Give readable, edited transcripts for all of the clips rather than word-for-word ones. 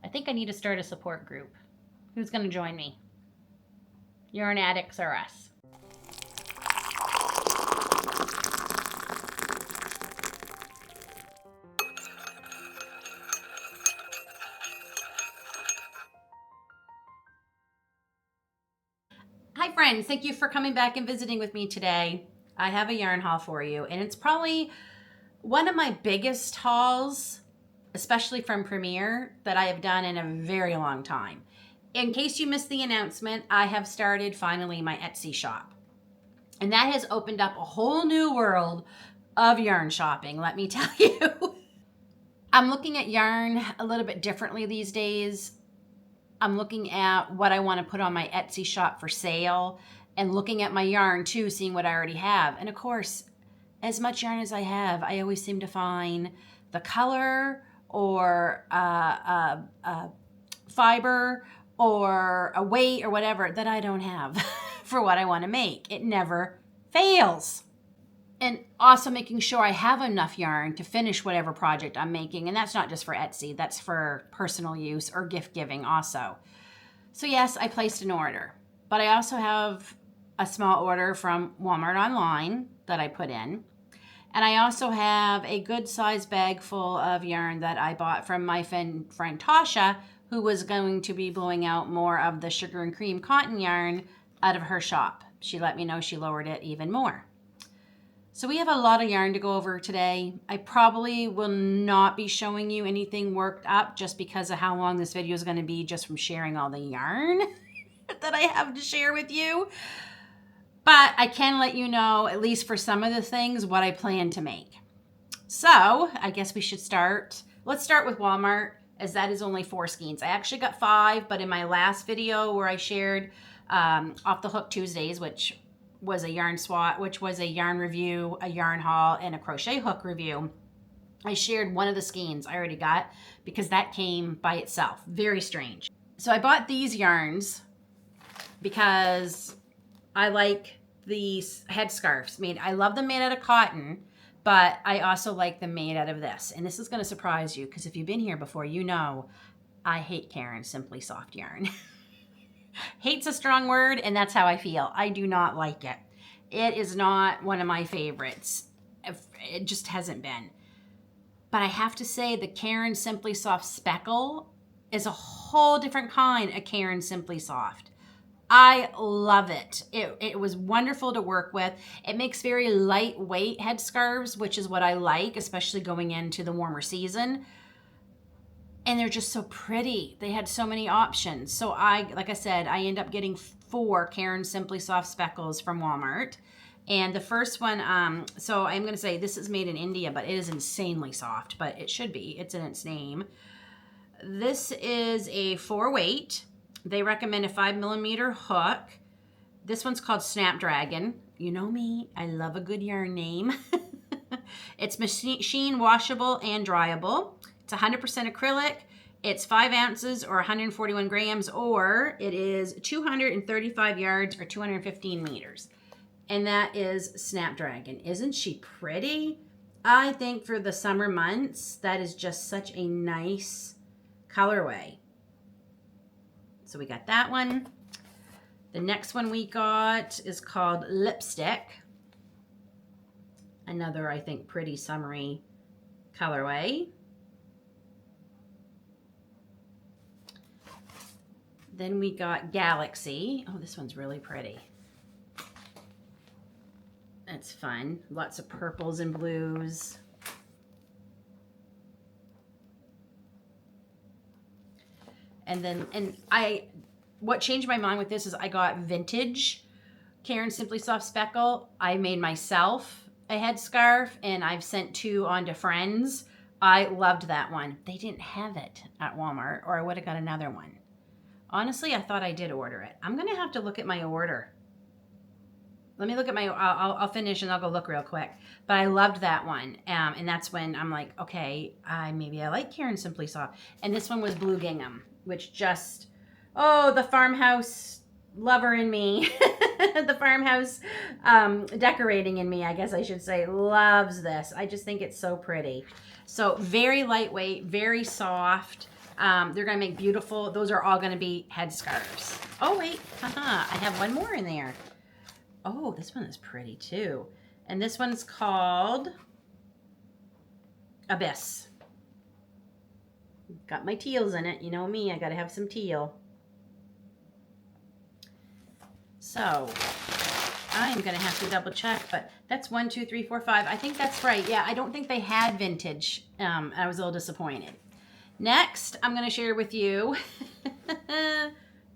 I think I need to start a support group. Who's going to join me? Yarn addicts or us? Hi friends, thank you for coming back and visiting with me today. I have a yarn haul for you, and it's probably one of my biggest hauls, especially from Premier, that I have done in a very long time. In case you missed the announcement, I have started finally my Etsy shop. And that has opened up a whole new world of yarn shopping, let me tell you. I'm looking at yarn a little bit differently these days. I'm looking at what I want to put on my Etsy shop for sale and looking at my yarn too, seeing what I already have. And of course, as much yarn as I have, I always seem to find the color or fiber or a weight or whatever that I don't have for what I want to make. It never fails. And also making sure I have enough yarn to finish whatever project I'm making. And that's not just for Etsy, that's for personal use or gift giving also. So yes, I placed an order, but I also have a small order from Walmart online that I put in. And I also have a good sized bag full of yarn that I bought from my friend Tasha, who was going to be blowing out more of the sugar and cream cotton yarn out of her shop. She let me know she lowered it even more. So we have a lot of yarn to go over today. I probably will not be showing you anything worked up just because of how long this video is going to be just from sharing all the yarn that I have to share with you. But I can let you know, at least for some of the things, what I plan to make. So I guess we should start. Let's start with Walmart, as that is only 4 skeins. I actually got 5, but in my last video where I shared Off the Hook Tuesdays, which was a yarn swat, which was a yarn review, a yarn haul, and a crochet hook review, I shared one of the skeins I already got because that came by itself. Very strange. So I bought these yarns because I like these headscarves made. I love them made out of cotton, but I also like them made out of this. And this is going to surprise you because if you've been here before, you know I hate Caron Simply Soft yarn. Hate's a strong word, and that's how I feel. I do not like it. It is not one of my favorites. It just hasn't been. But I have to say the Caron Simply Soft Speckle is a whole different kind of Caron Simply Soft. I love it. It was wonderful to work with. It makes very lightweight headscarves, which is what I like, especially going into the warmer season. And they're just so pretty. They had so many options. So like I said, I end up getting 4 Caron Simply Soft Speckles from Walmart. And the first one, so I'm going to say this is made in India, but it is insanely soft, but it should be. It's in its name. This is a 4-weight. They recommend a 5mm hook. This one's called Snapdragon. You know me, I love a good yarn name. It's machine washable and dryable. It's 100% acrylic. It's 5 ounces or 141 grams, or it is 235 yards or 215 meters. And that is Snapdragon. Isn't she pretty? I think for the summer months, that is just such a nice colorway. So we got that one. The next one we got is called Lipstick. Another, I think, pretty summery colorway. Then we got Galaxy. Oh, this one's really pretty. That's fun. Lots of purples and blues. And what changed my mind with this is I got vintage Caron Simply Soft Speckle. I made myself a headscarf and I've sent 2 on to friends. I loved that one. They didn't have it at Walmart or I would have got another one. Honestly, I thought I did order it. I'm going to have to look at my order. Let me look at my, I'll finish and I'll go look real quick. But I loved that one. And that's when I'm like, okay, maybe I like Caron Simply Soft. And this one was Blue Gingham, which just, oh, the farmhouse lover in me, the farmhouse decorating in me, I guess I should say, loves this. I just think it's so pretty. So very lightweight, very soft. They're going to make beautiful, those are all going to be headscarves. Oh, wait, I have one more in there. Oh, this one is pretty too. And this one's called Abyss. Got my teals in it. You know me, I got to have some teal. So I'm going to have to double check, but that's 1, 2, 3, 4, 5. I think that's right. Yeah, I don't think they had vintage. I was a little disappointed. Next, I'm going to share with you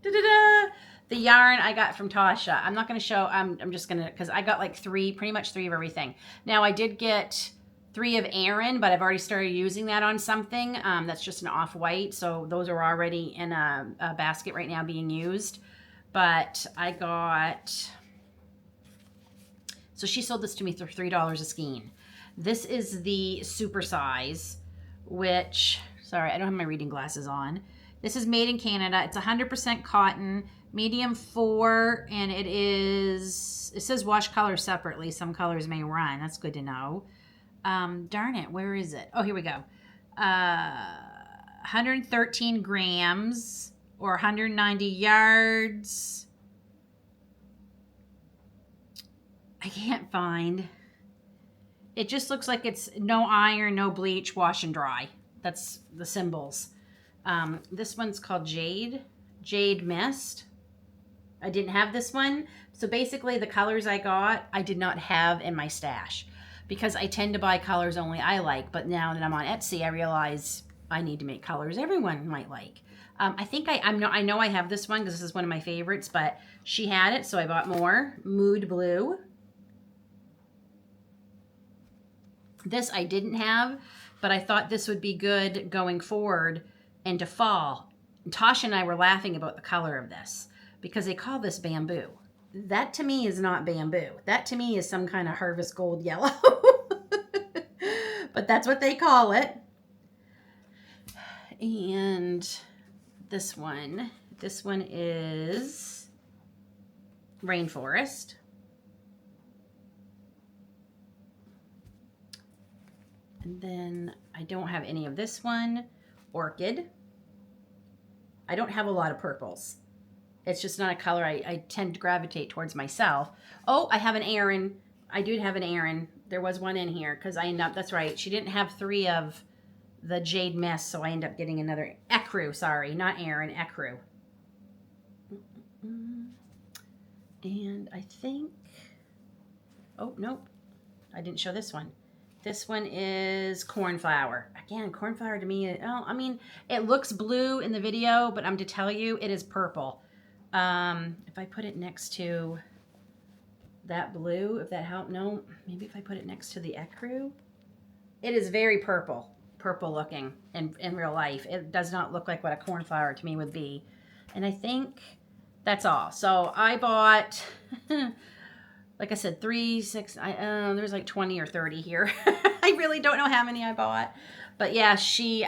the yarn I got from Tasha. I'm not going to show, I'm just going to, because I got like pretty much three of everything. Now, I did get 3 of Aran, but I've already started using that on something. That's just an off-white, so those are already in a basket right now being used. But I got, so she sold this to me for $3 a skein. This is the super size, which, sorry, I don't have my reading glasses on. This is made in Canada. It's 100% cotton, medium 4, and it says wash colors separately. Some colors may run. That's good to know. Darn it, where is it? Oh, here we go. 113 grams or 190 yards. I can't find. It just looks like it's no iron, no bleach, wash and dry. That's the symbols. This one's called Jade Mist. I didn't have this one. So basically the colors I got, I did not have in my stash because I tend to buy colors only I like. But now that I'm on Etsy, I realize I need to make colors everyone might like. I think I know I have this one because this is one of my favorites, but she had it, so I bought more. Mood Blue. This I didn't have, but I thought this would be good going forward into fall. And Tasha and I were laughing about the color of this because they call this bamboo. That to me is not bamboo. That to me is some kind of harvest gold yellow. But that's what they call it. And this one is Rainforest. And then I don't have any of this one. Orchid. I don't have a lot of purples. It's just not a color I tend to gravitate towards myself. Oh, I have an Aran. I do have an Aran. There was one in here because I ended up, that's right, she didn't have 3 of the Jade Mist, so I end up getting another Ecru, sorry, not Aran, Ecru. And I think, oh, nope, I didn't show this one. This one is Cornflower. Again, cornflower to me, oh, I mean, it looks blue in the video, but I'm to tell you, it is purple. If I put it next to that blue, if that helped, no, maybe if I put it next to the Ecru. It is very purple looking in real life. It does not look like what a cornflower to me would be. And I think that's all. So I bought, like I said, 3, 6, there's like 20 or 30 here. I really don't know how many I bought. But yeah, she,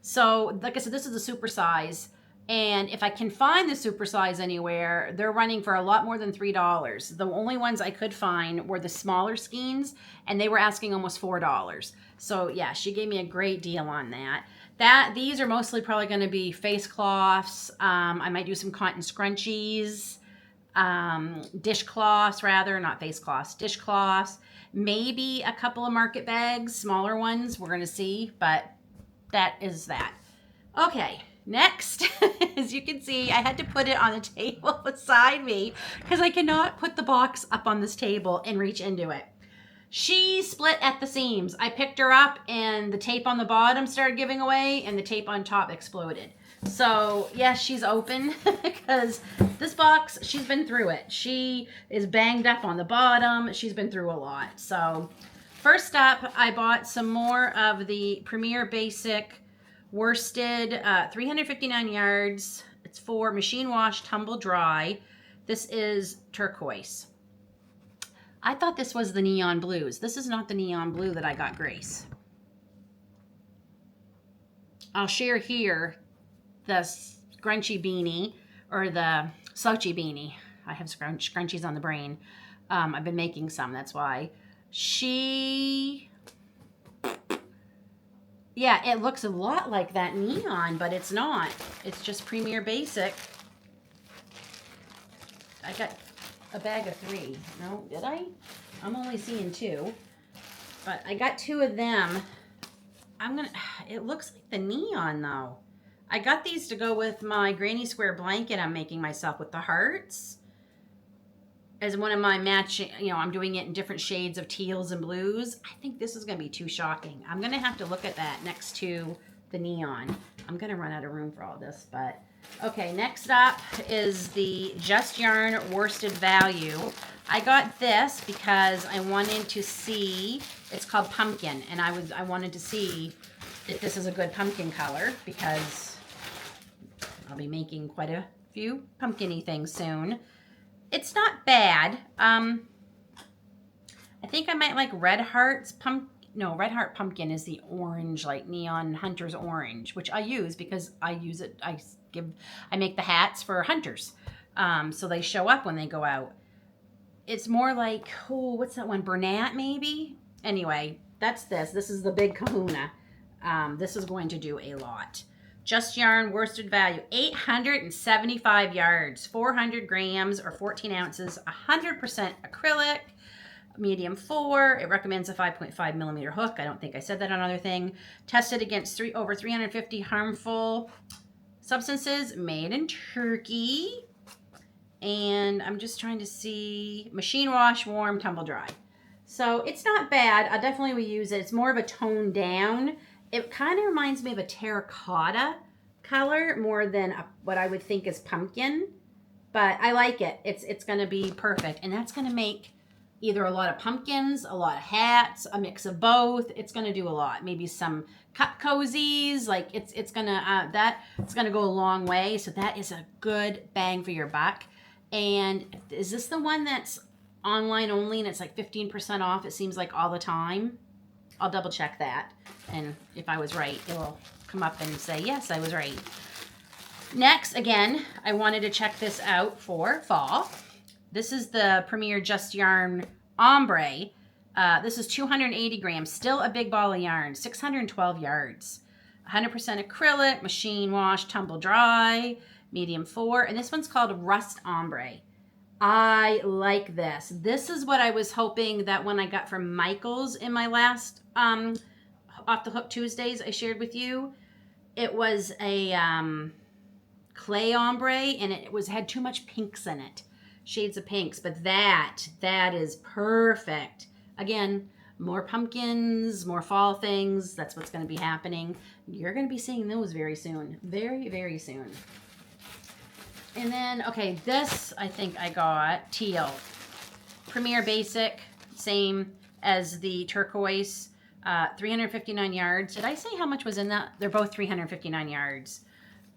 so like I said, this is a super size. And if I can find the super size anywhere, they're running for a lot more than $3. The only ones I could find were the smaller skeins, and they were asking almost $4. So yeah, she gave me a great deal on that. These are mostly probably going to be face cloths. I might do some cotton scrunchies, dishcloths rather, not face cloths, dishcloths. Maybe a couple of market bags, smaller ones. We're going to see, but that is that. Okay. Next, as you can see, I had to put it on the table beside me because I cannot put the box up on this table and reach into it. She split at the seams. I picked her up and the tape on the bottom started giving away and the tape on top exploded. So yes, she's open because this box, she's been through it. She is banged up on the bottom. She's been through a lot. So first up, I bought some more of the Premier Basic worsted, 359 yards. It's for machine wash, tumble dry. This is turquoise. I thought this was the neon blues. This is not the neon blue that I got Grace. I'll share here the scrunchy beanie or the slouchy beanie. I have scrunchies on the brain. I've been making some, that's why. She Yeah, it looks a lot like that neon, but it's not. It's just Premier Basic. I got a bag of 3. No, did I? I'm only seeing 2. But I got 2 of them. It looks like the neon though. I got these to go with my granny square blanket I'm making myself with the hearts. As one of my matching, I'm doing it in different shades of teals and blues. I think this is going to be too shocking. I'm going to have to look at that next to the neon. I'm going to run out of room for all this, but okay. Next up is the Just Yarn Worsted Value. I got this because I wanted to see, it's called Pumpkin, and I wanted to see if this is a good pumpkin color because I'll be making quite a few pumpkin-y things soon. It's not bad. I think I might like Red Heart's Red Heart Pumpkin is the orange, like neon hunter's orange, which I use because I use it. I make the hats for hunters, so they show up when they go out. It's more like, what's that one? Bernat maybe. Anyway, that's this. This is the big Kahuna. This is going to do a lot. Just Yarn Worsted Value, 875 yards, 400 grams or 14 ounces, 100% acrylic, medium 4. It recommends a 5.5 millimeter hook. I don't think I said that on another thing. Tested against over 350 harmful substances, made in Turkey. And I'm just trying to see, machine wash, warm, tumble dry. So it's not bad. I definitely will use it. It's more of a toned down. It kind of reminds me of a terracotta color more than what I would think is pumpkin, but I like it. It's going to be perfect, and that's going to make either a lot of pumpkins, a lot of hats, a mix of both. It's going to do a lot. Maybe some cup cozies. Like it's going to go a long way. So that is a good bang for your buck. And is this the one that's online only and it's like 15% off? It seems like all the time. I'll double check that, and if I was right, it will come up and say, yes, I was right. Next, again, I wanted to check this out for fall. This is the Premier Just Yarn Ombre. This is 280 grams, still a big ball of yarn, 612 yards. 100% acrylic, machine wash, tumble dry, medium 4, and this one's called Rust Ombre. I like this. This is what I was hoping that when I got from Michael's in my last Off the Hook Tuesdays I shared with you. It was a clay ombre, and it had too much pinks in it. Shades of pinks, but that is perfect. Again, more pumpkins, more fall things. That's what's going to be happening. You're going to be seeing those very soon. Very, very soon. And then, okay, this I think I got teal. Premier Basic, same as the turquoise, 359 yards. Did I say how much was in that? They're both 359 yards.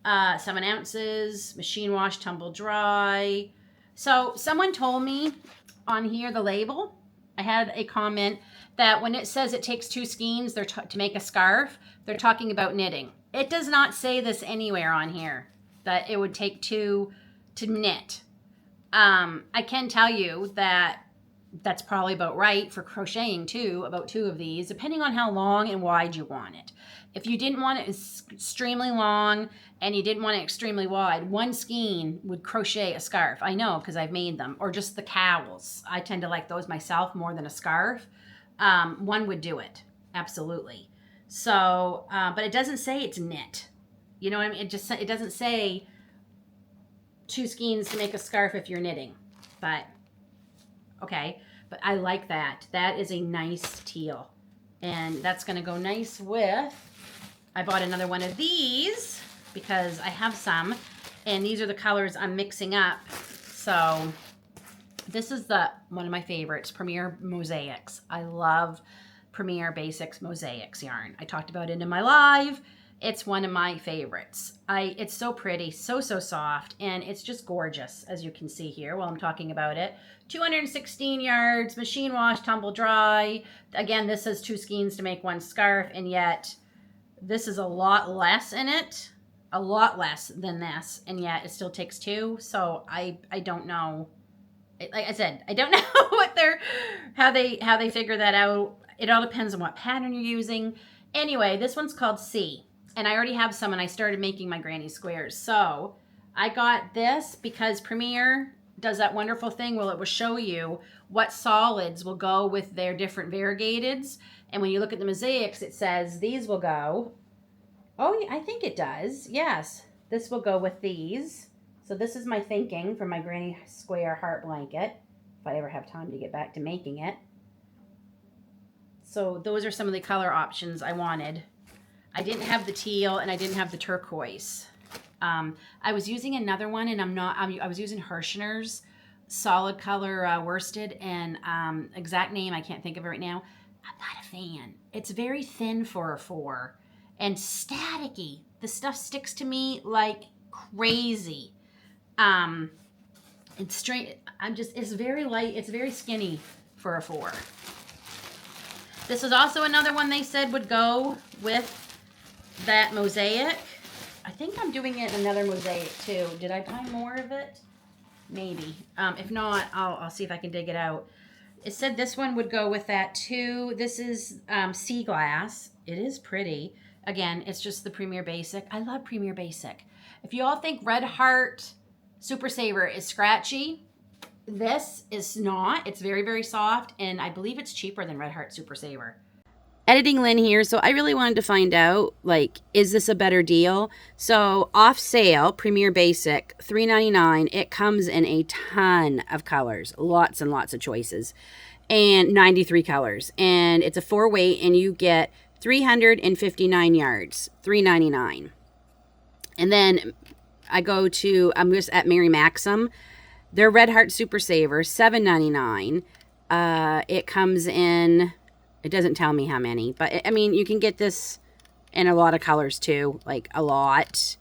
7 ounces, machine wash, tumble dry. So someone told me on here, the label, I had a comment that when it says it takes 2 skeins to make a scarf, they're talking about knitting. It does not say this anywhere on here, that it would take 2 to knit. I can tell you that that's probably about right for crocheting too, about 2 of these, depending on how long and wide you want it. If you didn't want it extremely long and you didn't want it extremely wide, 1 skein would crochet a scarf. I know because I've made them. Or just the cowls. I tend to like those myself more than a scarf. 1 would do it. Absolutely. So, but it doesn't say it's knit. You know what I mean? It doesn't say 2 skeins to make a scarf if you're knitting. But, okay. But I like that. That is a nice teal. And that's going to go nice with, I bought another one of these because I have some. And these are the colors I'm mixing up. So this is one of my favorites, Premier Mosaics. I love Premier Basics Mosaics yarn. I talked about it in my live. It's one of my favorites. It's so pretty, so soft, and it's just gorgeous, as you can see here while I'm talking about it. 216 yards, machine wash, tumble dry. Again, this says 2 skeins to make 1 scarf, and yet this is a lot less in it, a lot less than this, and yet it still takes 2. So I don't know. Like I said, I don't know how they figure that out. It all depends on what pattern you're using. Anyway, this one's called C. And I already have some, and I started making my granny squares. So I got this because Premier does that wonderful thing where it will show you what solids will go with their different variegateds. And when you look at the mosaics, it says these will go. Oh, I think it does. Yes, this will go with these. So this is my thinking for my granny square heart blanket, if I ever have time to get back to making it. So those are some of the color options I wanted. I didn't have the teal and I didn't have the turquoise. I was using another one, and I was using Hirschner's solid color worsted, and exact name I can't think of it right now. I'm not a fan. It's very thin for a 4 and staticky. The stuff sticks to me like crazy. It's straight. It's very light. It's very skinny for a 4. This is also another one they said would go with that mosaic. I think I'm doing it in another mosaic too. Did I buy more of it? Maybe. If not, I'll see if I can dig it out. It said this one would go with that too. This is sea glass. It is pretty. Again, it's just the Premier Basic. I love Premier Basic. If you all think Red Heart Super Saver is scratchy, this is not. It's very, very soft, and I believe it's cheaper than Red Heart Super Saver. Editing Lynn here, so I really wanted to find out, like, is this a better deal? So off sale, Premier Basic, $3.99. It comes in a ton of colors, lots and lots of choices, and 93 colors. And it's a 4-weight, and you get 359 yards, $3.99. And then I'm just at Mary Maxim. Their Red Heart Super Saver, $7.99. It comes in. It doesn't tell me how many, but I mean, you can get this in a lot of colors too, like a lot.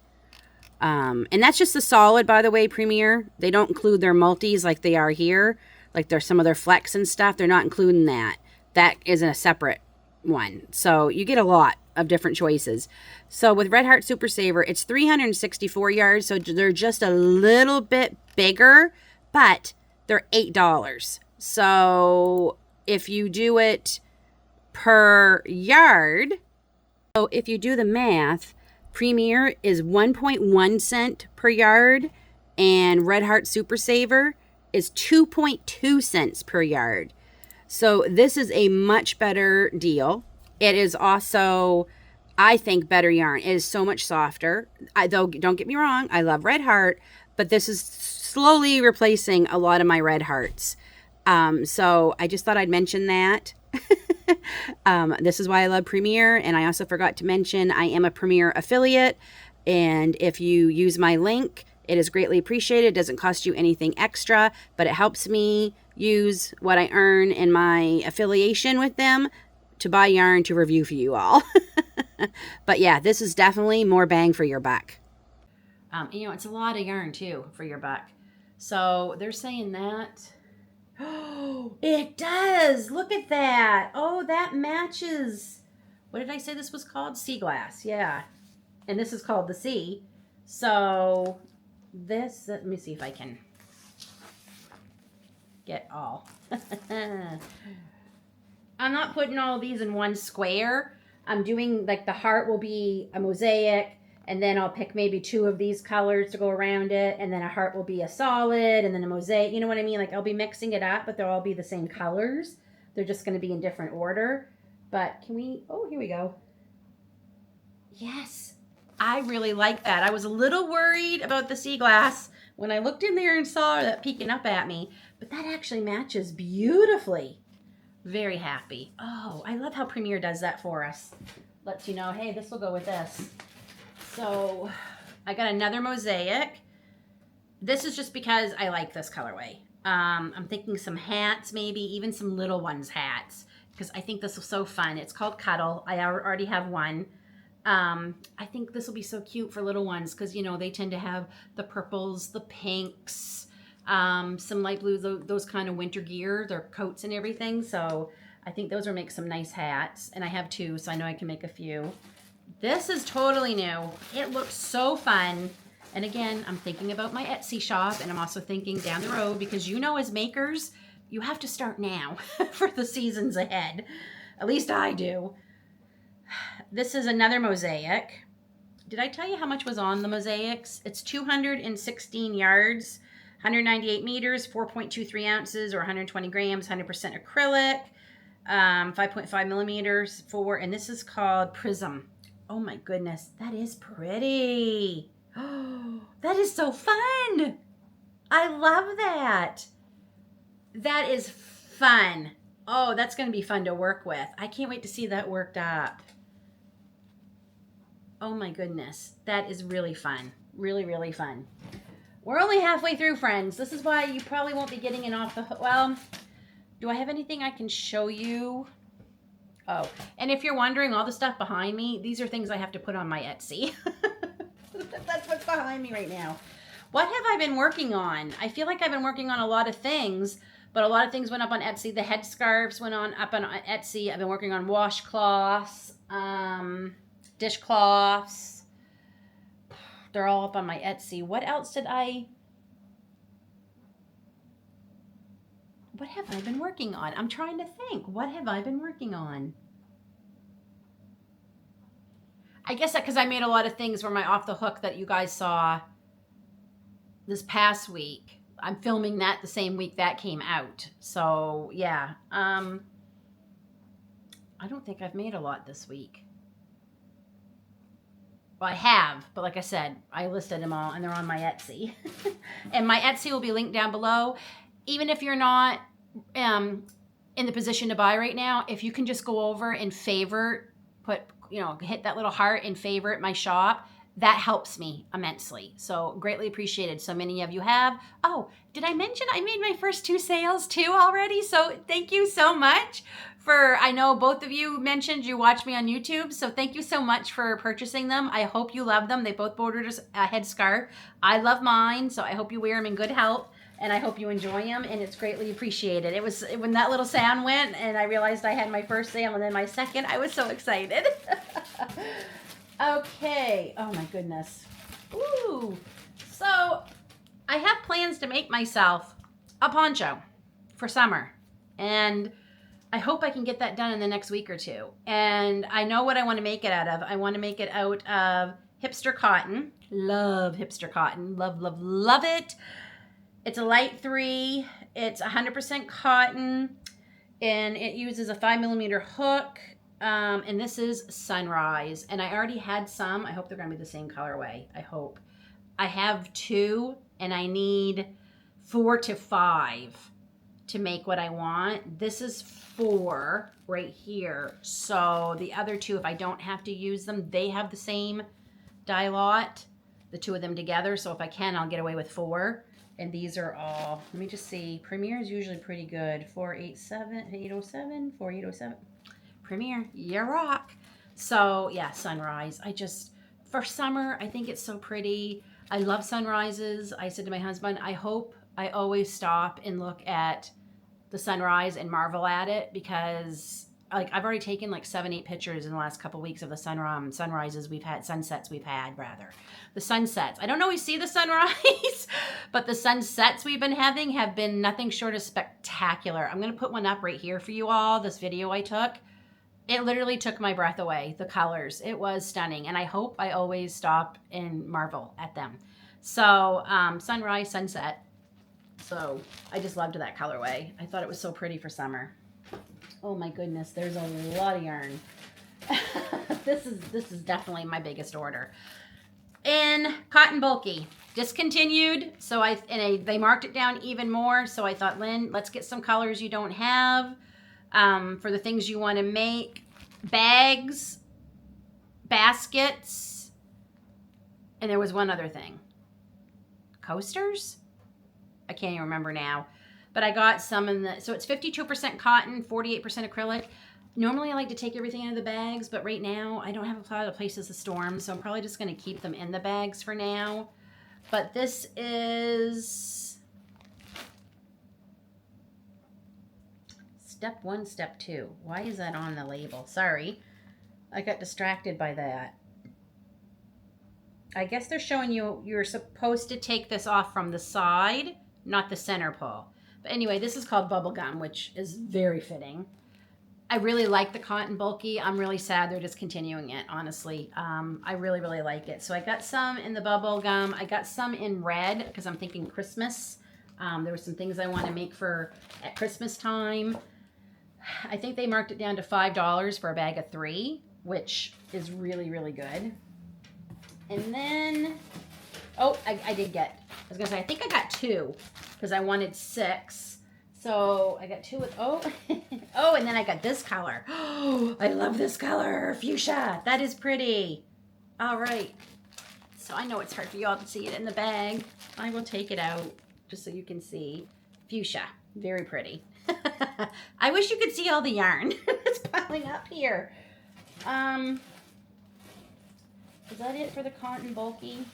And that's just the solid, by the way, Premier. They don't include their multis like they are here. Like there's some of their flex and stuff. They're not including that. That is a separate one. So you get a lot of different choices. So with Red Heart Super Saver, it's 364 yards. So they're just a little bit bigger, but they're $8. So if you do it per yard, so if you do the math, Premier is 1.1 cent per yard, and Red Heart Super Saver is 2.2 cents per yard. So this is a much better deal. It is also, I think, better yarn. It is so much softer. Though, don't get me wrong, I love Red Heart, but this is slowly replacing a lot of my Red Hearts. So I just thought I'd mention that. This is why I love Premier, and I also forgot to mention I am a Premier affiliate, and if you use my link, it is greatly appreciated. It doesn't cost you anything extra, but it helps me use what I earn in my affiliation with them to buy yarn to review for you all. But yeah, this is definitely more bang for your buck. It's a lot of yarn too for your buck. So they're saying that. Oh, it does. Look at that. Oh, that matches. What did I say this was called? Sea glass. Yeah. And this is called the sea. So this, let me see if I can get all. I'm not putting all of these in one square. I'm doing, like, the heart will be a mosaic, and then I'll pick maybe 2 of these colors to go around it, and then a heart will be a solid, and then a mosaic. You know what I mean? Like, I'll be mixing it up, but they'll all be the same colors. They're just going to be in different order. But can we, oh, here we go. Yes, I really like that. I was a little worried about the sea glass when I looked in there and saw that peeking up at me, but that actually matches beautifully. Very happy. Oh, I love how Premier does that for us. Lets you know, hey, this will go with this. So I got another mosaic. This is just because I like this colorway. I'm thinking some hats, maybe even some little ones hats, because I think this is so fun. It's called Cuddle. I already have one. I think this will be so cute for little ones because, you know, they tend to have the purples, the pinks, some light blues, those kind of winter gear, their coats and everything. So I think those will make some nice hats. And I have 2, so I know I can make a few. This is totally new. It looks so fun. And again, I'm thinking about my Etsy shop, and I'm also thinking down the road, because you know, as makers, you have to start now for the seasons ahead. At least I do. This is another mosaic. Did I tell you how much was on the mosaics? It's 216 yards, 198 meters, 4.23 ounces, or 120 grams, 100% acrylic, 5.5 millimeters and this is called Prism. Oh my goodness, that is pretty. Oh, that is so fun. I love that. That is fun. Oh, that's going to be fun to work with. I can't wait to see that worked up. Oh my goodness. That is really fun. Really, really fun. We're only halfway through, friends. This is why you probably won't be getting it off the hook. Well, do I have anything I can show you? Oh, and if you're wondering, all the stuff behind me, these are things I have to put on my Etsy. That's what's behind me right now. What have I been working on? I feel like I've been working on a lot of things, but a lot of things went up on Etsy. The headscarves went up on Etsy. I've been working on washcloths, dishcloths. They're all up on my Etsy. What else have I been working on? I'm trying to think. What have I been working on? I guess because I made a lot of things for my off the hook that you guys saw this past week. I'm filming that the same week that came out. So yeah, I don't think I've made a lot this week. Well, I have, but like I said, I listed them all and they're on my Etsy. And my Etsy will be linked down below. Even if you're not in the position to buy right now, if you can just go over and favorite, hit that little heart and favorite my shop, that helps me immensely. So greatly appreciated. So many of you have. Oh, did I mention I made my first 2 sales too already? So thank you so much I know both of you mentioned you watch me on YouTube. So thank you so much for purchasing them. I hope you love them. They both bordered a headscarf. I love mine. So I hope you wear them in good health. And I hope you enjoy them, and it's greatly appreciated. It was when that little sound went, and I realized I had my first sale and then my second. I was so excited. Okay. Oh my goodness. Ooh. So I have plans to make myself a poncho for summer, and I hope I can get that done in the next week or two. And I know what I want to make it out of. I want to make it out of hipster cotton. Love hipster cotton. Love, love, love it. It's a light 3. It's 100% cotton, and it uses a 5 millimeter hook. And this is Sunrise. And I already had some. I hope they're going to be the same colorway. I hope. I have 2, and I need 4 to 5 to make what I want. This is 4 right here. So the other 2, if I don't have to use them, they have the same dye lot, the 2 of them together. So if I can, I'll get away with 4. And these are all, let me just see. Premier is usually pretty good. 807, 4807. Premier, you rock. So yeah, Sunrise. For summer, I think it's so pretty. I love sunrises. I said to my husband, I hope I always stop and look at the sunrise and marvel at it, because I've already taken 7, 8 pictures in the last couple weeks of the sunsets we've had. The sunsets. I don't always see the sunrise, but the sunsets we've been having have been nothing short of spectacular. I'm going to put one up right here for you all, this video I took. It literally took my breath away, the colors. It was stunning, and I hope I always stop and marvel at them. So, sunrise, sunset. So, I just loved that colorway. I thought it was so pretty for summer. Oh my goodness, there's a lot of yarn. This is definitely my biggest order. In Cotton Bulky, discontinued. So they marked it down even more. So I thought, Lynn, let's get some colors you don't have for the things you want to make. Bags, baskets, and there was one other thing. Coasters? I can't even remember now. But I got some so it's 52% cotton, 48% acrylic. Normally I like to take everything out of the bags, but right now I don't have a lot of places to store them, so I'm probably just going to keep them in the bags for now. But this is step 1, step 2. Why is that on the label? Sorry. I got distracted by that. I guess they're showing you're supposed to take this off from the side, not the center pull. But anyway, this is called Bubblegum, which is very fitting. I really like the cotton bulky. I'm really sad they're discontinuing it, honestly. I really, really like it. So I got some in the bubble gum. I got some in red because I'm thinking Christmas. There were some things I want to make for at Christmas time. I think they marked it down to $5 for a bag of 3, which is really, really good. And then, oh, I did get, I was going to say, I think I got 2 because I wanted 6. So I got 2 with, oh, oh, and then I got this color. Oh, I love this color, fuchsia. That is pretty. All right. So I know it's hard for y'all to see it in the bag. I will take it out just so you can see. Fuchsia, very pretty. I wish you could see all the yarn that's piling up here. Is that it for the cotton bulky?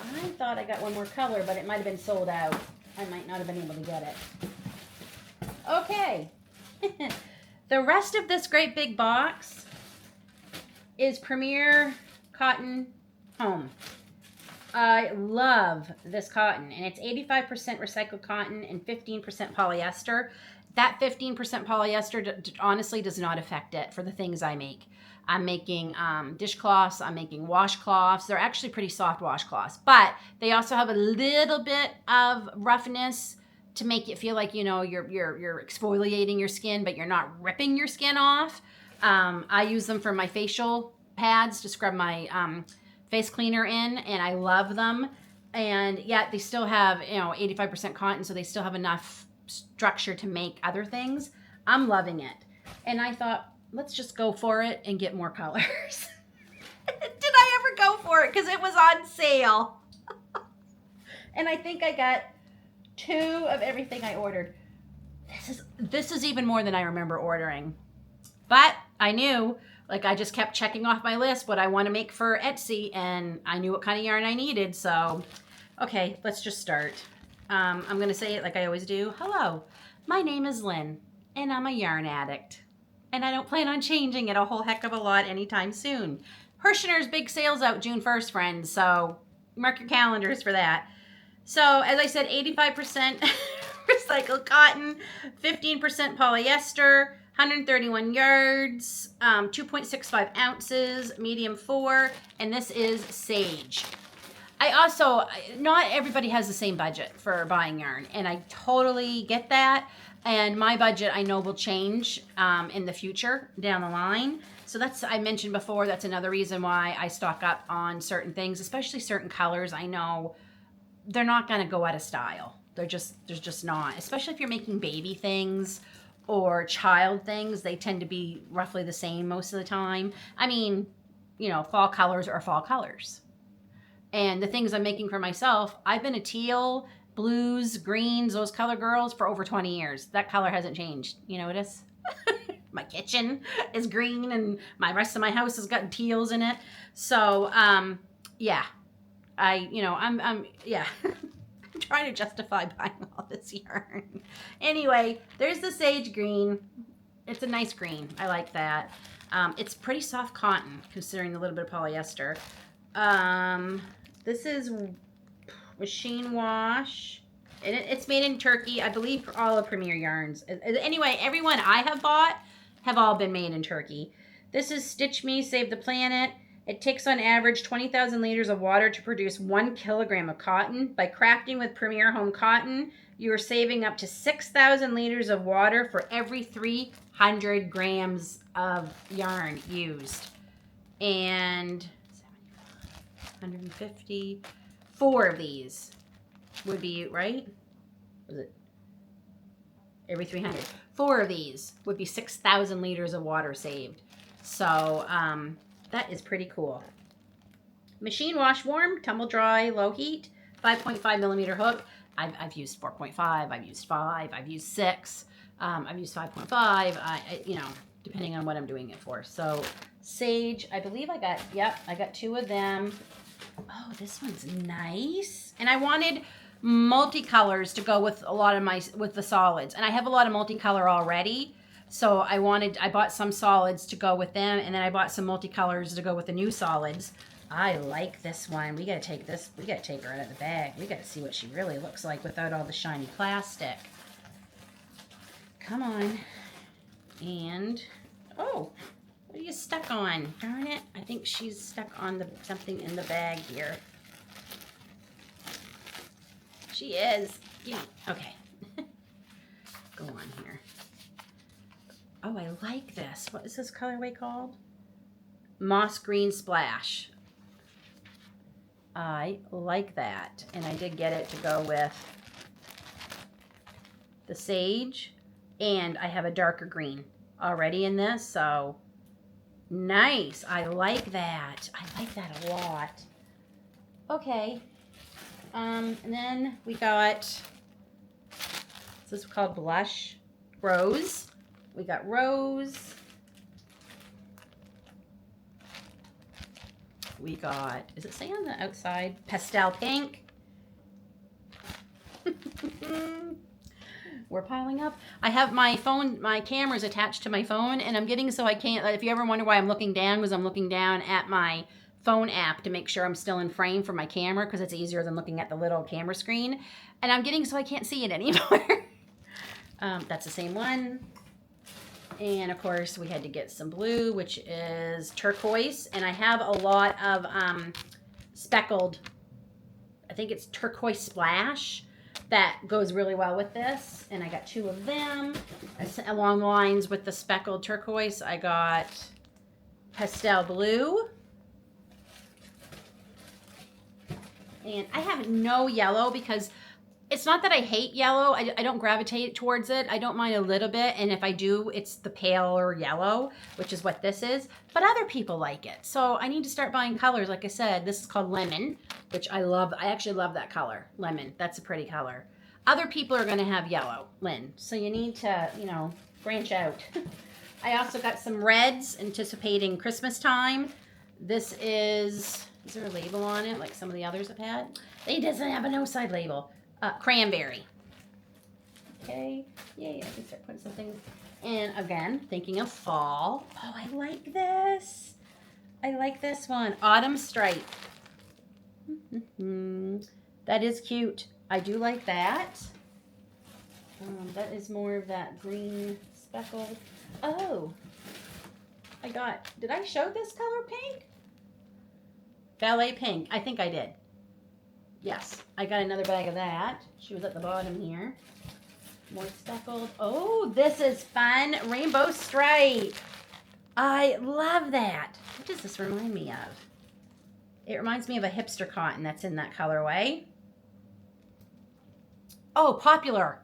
I thought I got one more color, but it might have been sold out. I might not have been able to get it. Okay. The rest of this great big box is Premier Cotton Home. I love this cotton, and it's 85% recycled cotton and 15% polyester. That 15% polyester honestly does not affect it for the things I make. I'm making dishcloths, I'm making washcloths. They're actually pretty soft washcloths, but they also have a little bit of roughness to make it feel like, you know, you're exfoliating your skin, but you're not ripping your skin off. I use them for my facial pads to scrub my face cleaner in, and I love them. And yet they still have, you know, 85% cotton, so they still have enough structure to make other things. I'm loving it. And I thought, let's just go for it and get more colors. Did I ever go for it? Because it was on sale. And I think I got 2 of everything I ordered. This is even more than I remember ordering. But I knew, like, I just kept checking off my list what I want to make for Etsy, and I knew what kind of yarn I needed. So, okay, let's just start. I'm going to say it like I always do. Hello, my name is Lynn, and I'm a yarn addict. And I don't plan on changing it a whole heck of a lot anytime soon. Hirschner's big sale's out June 1st, friends, so mark your calendars for that. So, as I said, 85% recycled cotton, 15% polyester, 131 yards, 2.65 ounces, medium 4, and this is sage. I also, not everybody has the same budget for buying yarn, and I totally get that. And my budget, I know, will change in the future down the line. So that's, I mentioned before, that's another reason why I stock up on certain things, especially certain colors. I know they're not going to go out of style. They're just not. Especially if you're making baby things or child things, they tend to be roughly the same most of the time. I mean, you know, fall colors are fall colors. And the things I'm making for myself, I've been a teal, blues, greens, those color girls for over 20 years. That color hasn't changed. You notice? My kitchen is green and my rest of my house has got teals in it. So, yeah. I'm trying to justify buying all this yarn. Anyway, there's the sage green. It's a nice green. I like that. It's pretty soft cotton considering a little bit of polyester. This is machine wash, and it's made in Turkey, I believe, for all of Premier yarns. Anyway, everyone I have bought have all been made in Turkey. This is Stitch Me, Save the Planet. It takes on average 20,000 liters of water to produce 1 kilogram of cotton. By crafting with Premier Home Cotton, you are saving up to 6,000 liters of water for every 300 grams of yarn used. And 150, 4 of these would be, right? Was it every 300? 4 of these would be 6,000 liters of water saved. So that is pretty cool. Machine wash warm, tumble dry, low heat, 5.5 millimeter hook. I've used 4.5, I've used 5, I've used 6, I've used 5.5, you know, depending on what I'm doing it for. So sage, I believe I got 2 of them. Oh, this one's nice. And I wanted multicolors to go with a lot of with the solids. And I have a lot of multicolor already. So I bought some solids to go with them, and then I bought some multicolors to go with the new solids. I like this one. We gotta take her out of the bag. We gotta see what she really looks like without all the shiny plastic. Come on. And, oh, what are you stuck on? Darn it. I think she's stuck on something in the bag here. She is. Yeah. Okay. Go on here. Oh, I like this. What is this colorway called? Moss Green Splash. I like that. And I did get it to go with the sage. And I have a darker green already in this. So nice. I like that. I like that a lot. Okay. And then we got, this is called Blush Rose. We got Rose. We got, does it say on the outside? Pastel Pink. We're piling up. I have my phone, my camera's attached to my phone, and I'm getting so I can't, if you ever wonder why I'm looking down, because I'm looking down at my phone app to make sure I'm still in frame for my camera, because it's easier than looking at the little camera screen. And I'm getting so I can't see it anymore. That's the same one. And of course we had to get some blue, which is turquoise. And I have a lot of speckled, I think it's turquoise splash, that goes really well with this. And I got 2 of them. Along the lines with the speckled turquoise, I got pastel blue. And I have no yellow because it's not that I hate yellow. I don't gravitate towards it. I don't mind a little bit. And if I do, it's the paler yellow, which is what this is. But other people like it. So I need to start buying colors. Like I said, this is called Lemon, which I love. I actually love that color. Lemon. That's a pretty color. Other people are going to have yellow, Lynn. So you need to, you know, branch out. I also got some reds anticipating Christmas time. This is there a label on it like some of the others have had? It doesn't have a no side label. Cranberry. Okay. Yay, I can start putting some things. And again, thinking of fall. Oh, I like this. I like this one. Autumn Stripe. That is cute. I do like that. That is more of that green speckled. Oh, I got, did I show this color pink? Ballet pink. I think I did. Yes, I got another bag of that. She was at the bottom here. More speckled. Oh, this is fun. Rainbow stripe. I love that. What does this remind me of? It reminds me of a hipster cotton that's in that colorway. Oh, Popular.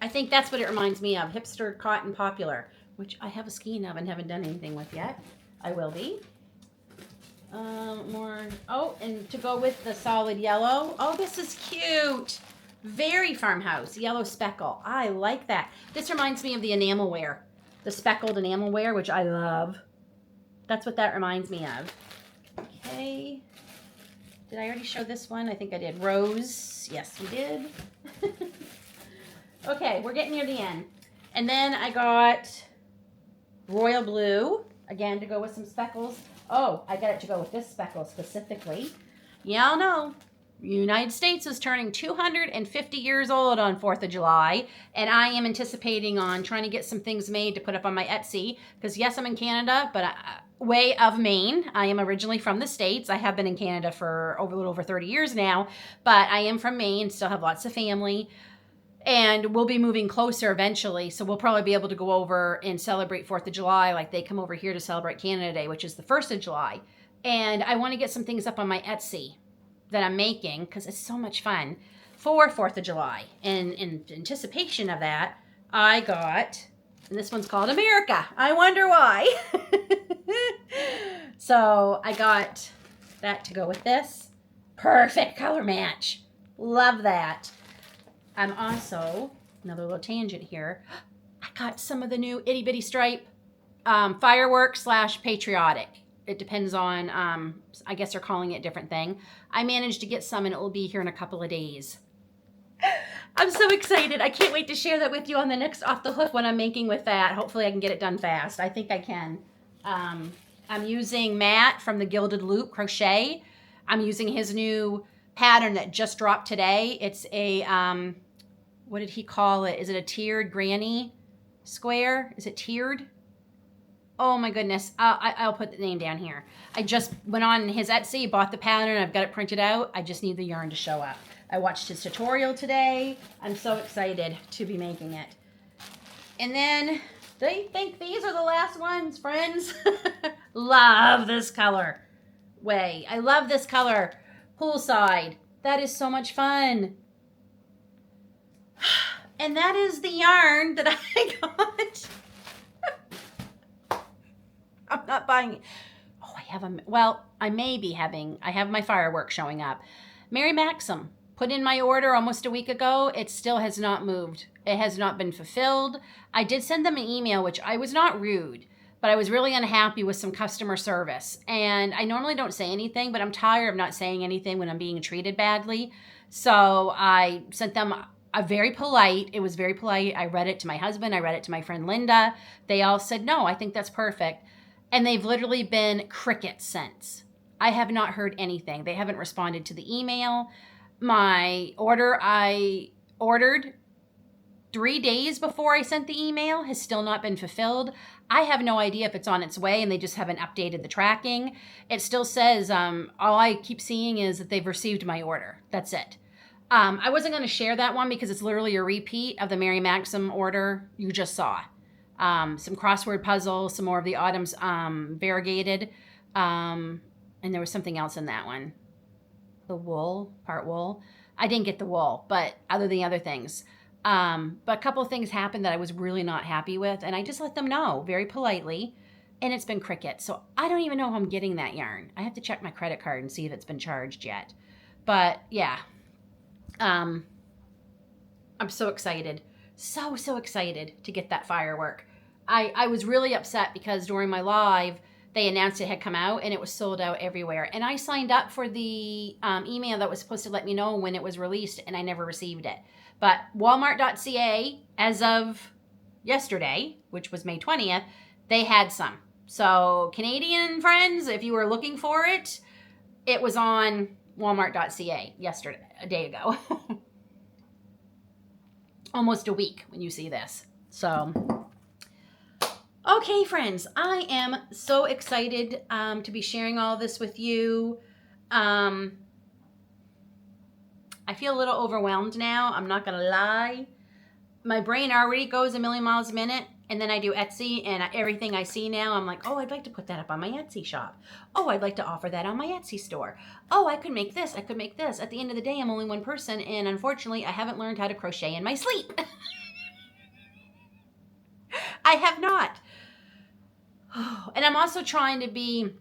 I think that's what it reminds me of. Hipster cotton Popular, which I have a skein of and haven't done anything with yet. I will be. More. Oh, and to go with the solid yellow. Oh, this is cute. Very farmhouse. Yellow speckle. I like that. This reminds me of the enamelware. The speckled enamelware, which I love. That's what that reminds me of. Okay. Did I already show this one? I think I did. Rose. Yes, we did. Okay, we're getting near the end. And then I got royal blue. Again, to go with some speckles. Oh, I got it to go with this speckle specifically. Y'all know, United States is turning 250 years old on 4th of July, and I am anticipating on trying to get some things made to put up on my Etsy, because yes, I'm in Canada, but way of Maine. I am originally from the States. I have been in Canada for a little over 30 years now, but I am from Maine, still have lots of family. And we'll be moving closer eventually, so we'll probably be able to go over and celebrate 4th of July like they come over here to celebrate Canada Day, which is the 1st of July. And I want to get some things up on my Etsy that I'm making because it's so much fun for 4th of July. And in anticipation of that, I got, and this one's called America. I wonder why. So I got that to go with this. Perfect color match. Love that. I'm also, another little tangent here, I got some of the new itty bitty stripe fireworks / patriotic. It depends on, I guess they're calling it a different thing. I managed to get some and it will be here in a couple of days. I'm so excited. I can't wait to share that with you on the next Off the Hook when I'm making with that. Hopefully I can get it done fast. I think I can. I'm using Matt from the Gilded Loop Crochet. I'm using his new pattern that just dropped today. It's a, what did he call it? Is it a tiered granny square. Is it tiered? Oh my goodness. I'll put the name down here. I just went on his Etsy, bought the pattern. I've got it printed out. I just need the yarn to show up. I watched his tutorial today. I'm so excited to be making it. And then they think these are the last ones, friends. Love this color. I love this color. Poolside. That is so much fun. And that is the yarn that I got. I'm not buying it. Oh, I have my fireworks showing up. Mary Maxim, put in my order almost a week ago. It still has not moved. It has not been fulfilled. I did send them an email, which I was not rude, but I was really unhappy with some customer service. And I normally don't say anything, but I'm tired of not saying anything when I'm being treated badly. So I sent them it was very polite. I read it to my husband. I read it to my friend Linda. They all said, no, I think that's perfect. And they've literally been crickets since. I have not heard anything. They haven't responded to the email. My order I ordered 3 days before I sent the email has still not been fulfilled. I have no idea if it's on its way and they just haven't updated the tracking. It still says, all I keep seeing is that they've received my order. That's it. I wasn't going to share that one because it's literally a repeat of the Mary Maxim order you just saw. Some crossword puzzles, some more of the Autumn's variegated, and there was something else in that one. The wool, part wool. I didn't get the wool, but other than the other things. But a couple of things happened that I was really not happy with, and I just let them know very politely, and it's been cricket. So I don't even know if I'm getting that yarn. I have to check my credit card and see if it's been charged yet. But yeah, I'm so excited. So excited to get that firework. I was really upset because during my live, they announced it had come out and it was sold out everywhere. And I signed up for the email that was supposed to let me know when it was released, and I never received it. But walmart.ca, as of yesterday, which was May 20th, they had some. So Canadian friends, if you were looking for it, it was on walmart.ca yesterday, a day ago. Almost a week when you see this. So, okay, friends, I am so excited to be sharing all this with you. I feel a little overwhelmed now. I'm not going to lie. My brain already goes a million miles a minute, and then I do Etsy, and everything I see now, I'm like, oh, I'd like to put that up on my Etsy shop. Oh, I'd like to offer that on my Etsy store. Oh, I could make this. I could make this. At the end of the day, I'm only one person, and unfortunately, I haven't learned how to crochet in my sleep. I have not. And I'm also trying to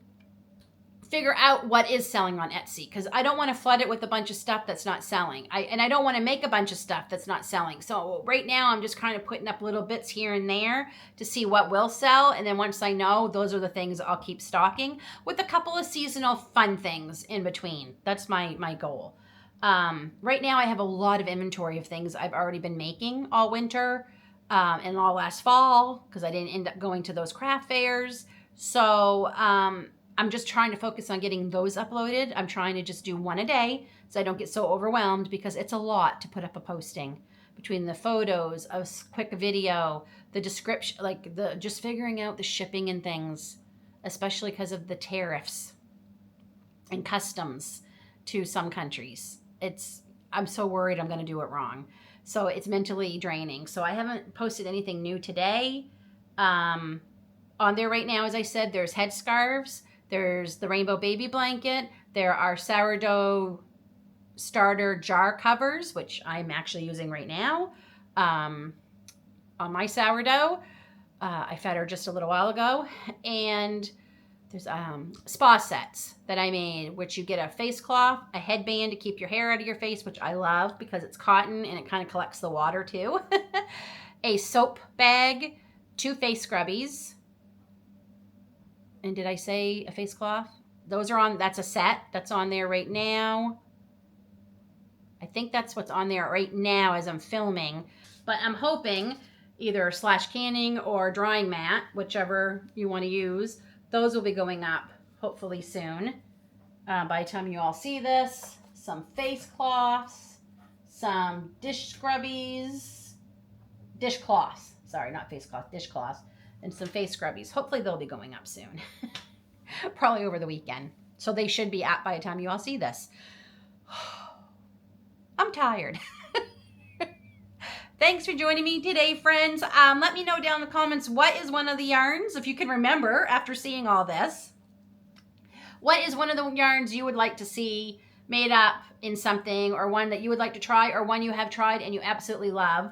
figure out what is selling on Etsy, because I don't want to flood it with a bunch of stuff that's not selling. I don't want to make a bunch of stuff that's not selling. So right now I'm just kind of putting up little bits here and there to see what will sell. And then once I know, those are the things I'll keep stocking with a couple of seasonal fun things in between. That's my goal. Right now I have a lot of inventory of things I've already been making all winter and all last fall, because I didn't end up going to those craft fairs. So I'm just trying to focus on getting those uploaded. I'm trying to just do one a day so I don't get so overwhelmed, because it's a lot to put up a posting between the photos, a quick video, the description, just figuring out the shipping and things, especially because of the tariffs and customs to some countries. I'm so worried I'm going to do it wrong. So it's mentally draining. So I haven't posted anything new today. On there right now, as I said, there's headscarves. There's the rainbow baby blanket. There are sourdough starter jar covers, which I'm actually using right now on my sourdough. I fed her just a little while ago. And there's spa sets that I made, which you get a face cloth, a headband to keep your hair out of your face, which I love because it's cotton and it kind of collects the water too. A soap bag, 2 face scrubbies. And did I say a face cloth? That's a set that's on there right now. I think that's what's on there right now as I'm filming. But I'm hoping either slash canning or drying mat, whichever you want to use, those will be going up hopefully soon. By the time you all see this, some face cloths, some dishcloths. Sorry, not face cloth, dishcloths, and some face scrubbies. Hopefully they'll be going up soon. Probably over the weekend. So they should be up by the time you all see this. I'm tired. Thanks for joining me today, friends. Let me know down in the comments, what is one of the yarns, if you can remember after seeing all this, what is one of the yarns you would like to see made up in something, or one that you would like to try, or one you have tried and you absolutely love.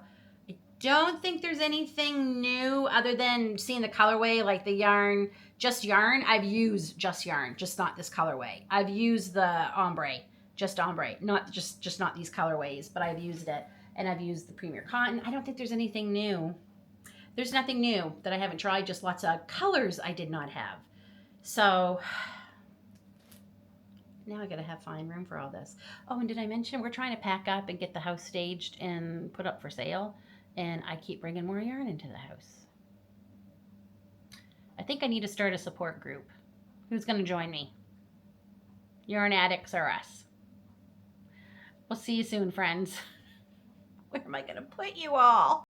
I don't think there's anything new other than seeing the colorway, like the yarn, just yarn. I've used just yarn, just not this colorway. I've used the ombre, just ombre, not just not these colorways, but I've used it. And I've used the Premier Cotton. I don't think there's anything new. There's nothing new that I haven't tried, just lots of colors I did not have. So now I gotta have fine room for all this. Oh, and did I mention we're trying to pack up and get the house staged and put up for sale? And I keep bringing more yarn into the house. I think I need to start a support group. Who's gonna join me? Yarn addicts or us? We'll see you soon, friends. Where am I going to put you all?